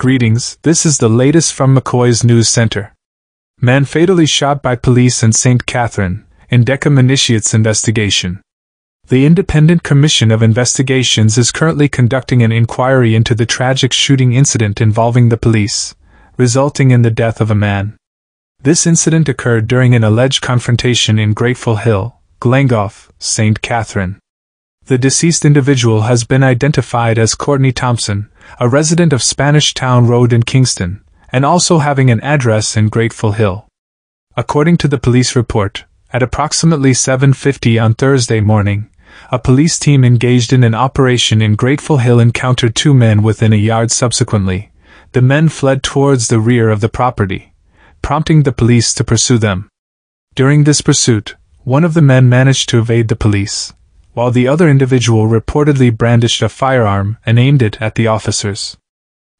Greetings, this is the latest from Mckoys News Center. Man fatally shot by police in St. Catherine, in Deckham initiates investigation. The Independent Commission of Investigations is currently conducting an inquiry into the tragic shooting incident involving the police, resulting in the death of a man. This incident occurred during an alleged confrontation in Grateful Hill, Glengoff, St. Catherine. The deceased individual has been identified as Courtney Thompson, a resident of Spanish Town Road in Kingston, and also having an address in Grateful Hill. According to the police report, at approximately 7:50 on Thursday morning, a police team engaged in an operation in Grateful Hill encountered two men within a yard. Subsequently, the men fled towards the rear of the property, prompting the police to pursue them. During this pursuit, one of the men managed to evade the police, while the other individual reportedly brandished a firearm and aimed it at the officers.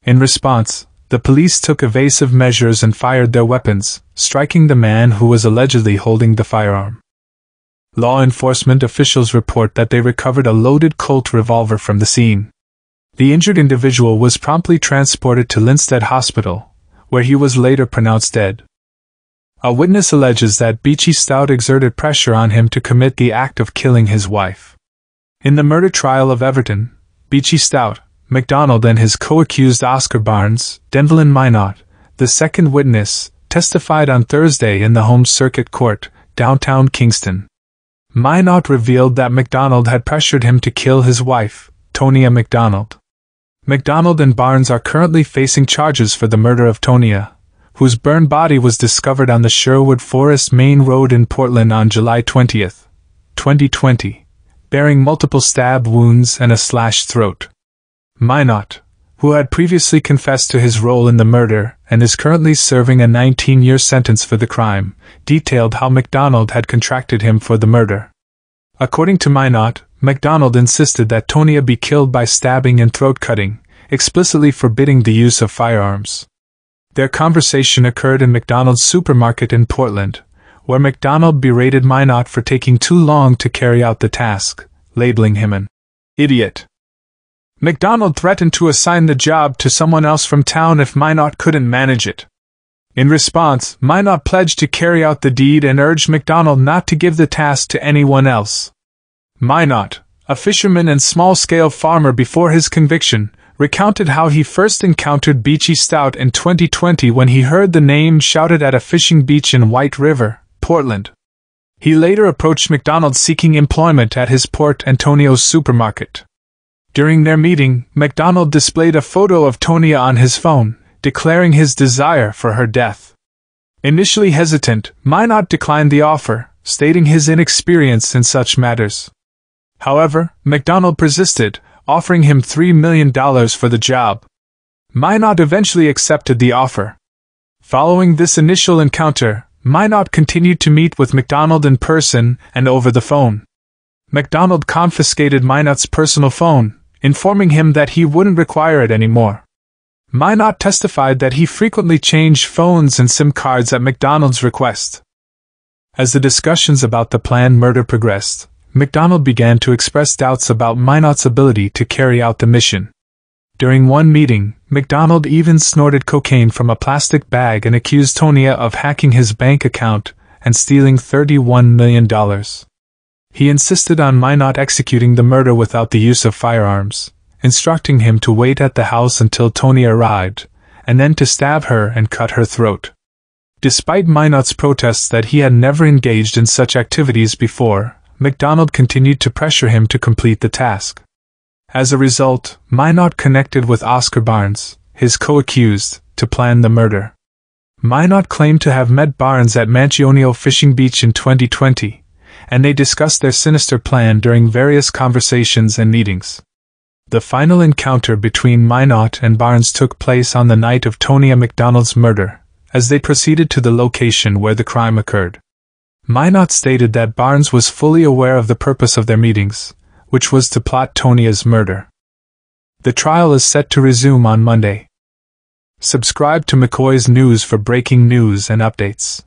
In response, the police took evasive measures and fired their weapons, striking the man who was allegedly holding the firearm. Law enforcement officials report that they recovered a loaded Colt revolver from the scene. The injured individual was promptly transported to Linstead Hospital, where he was later pronounced dead. A witness alleges that Beachy Stout exerted pressure on him to commit the act of killing his wife. In the murder trial of Everton, Beachy Stout, MacDonald and his co-accused Oscar Barnes, Denvelin Minot, the second witness, testified on Thursday in the Home Circuit Court, downtown Kingston. Minot revealed that MacDonald had pressured him to kill his wife, Tonia MacDonald. MacDonald and Barnes are currently facing charges for the murder of Tonia, whose burned body was discovered on the Sherwood Forest Main Road in Portland on July 20, 2020, bearing multiple stab wounds and a slashed throat. Minot, who had previously confessed to his role in the murder and is currently serving a 19-year sentence for the crime, detailed how MacDonald had contracted him for the murder. According to Minot, MacDonald insisted that Tonia be killed by stabbing and throat-cutting, explicitly forbidding the use of firearms. Their conversation occurred in McDonald's supermarket in Portland, where MacDonald berated Minot for taking too long to carry out the task, labeling him an idiot. MacDonald threatened to assign the job to someone else from town if Minot couldn't manage it. In response, Minot pledged to carry out the deed and urged MacDonald not to give the task to anyone else. Minot, a fisherman and small-scale farmer before his conviction, recounted how he first encountered Beachy Stout in 2020 when he heard the name shouted at a fishing beach in White River, Portland. He later approached MacDonald seeking employment at his Port Antonio's supermarket. During their meeting, MacDonald displayed a photo of Tonia on his phone, declaring his desire for her death. Initially hesitant, Minot declined the offer, stating his inexperience in such matters. However, MacDonald persisted, offering him $3 million for the job. Minot eventually accepted the offer. Following this initial encounter, Minot continued to meet with MacDonald in person and over the phone. MacDonald confiscated Minot's personal phone, informing him that he wouldn't require it anymore. Minot testified that he frequently changed phones and SIM cards at MacDonald's request. As the discussions about the planned murder progressed, MacDonald began to express doubts about Minot's ability to carry out the mission. During one meeting, MacDonald even snorted cocaine from a plastic bag and accused Tonia of hacking his bank account and stealing $31 million. He insisted on Minot executing the murder without the use of firearms, instructing him to wait at the house until Tonia arrived, and then to stab her and cut her throat. Despite Minot's protests that he had never engaged in such activities before, MacDonald continued to pressure him to complete the task. As a result, Minot connected with Oscar Barnes, his co-accused, to plan the murder. Minot claimed to have met Barnes at Manchionio Fishing Beach in 2020, and they discussed their sinister plan during various conversations and meetings. The final encounter between Minot and Barnes took place on the night of Tonia MacDonald's murder, as they proceeded to the location where the crime occurred. Minot stated that Barnes was fully aware of the purpose of their meetings, which was to plot Tonia's murder. The trial is set to resume on Monday. Subscribe to Mckoys News for breaking news and updates.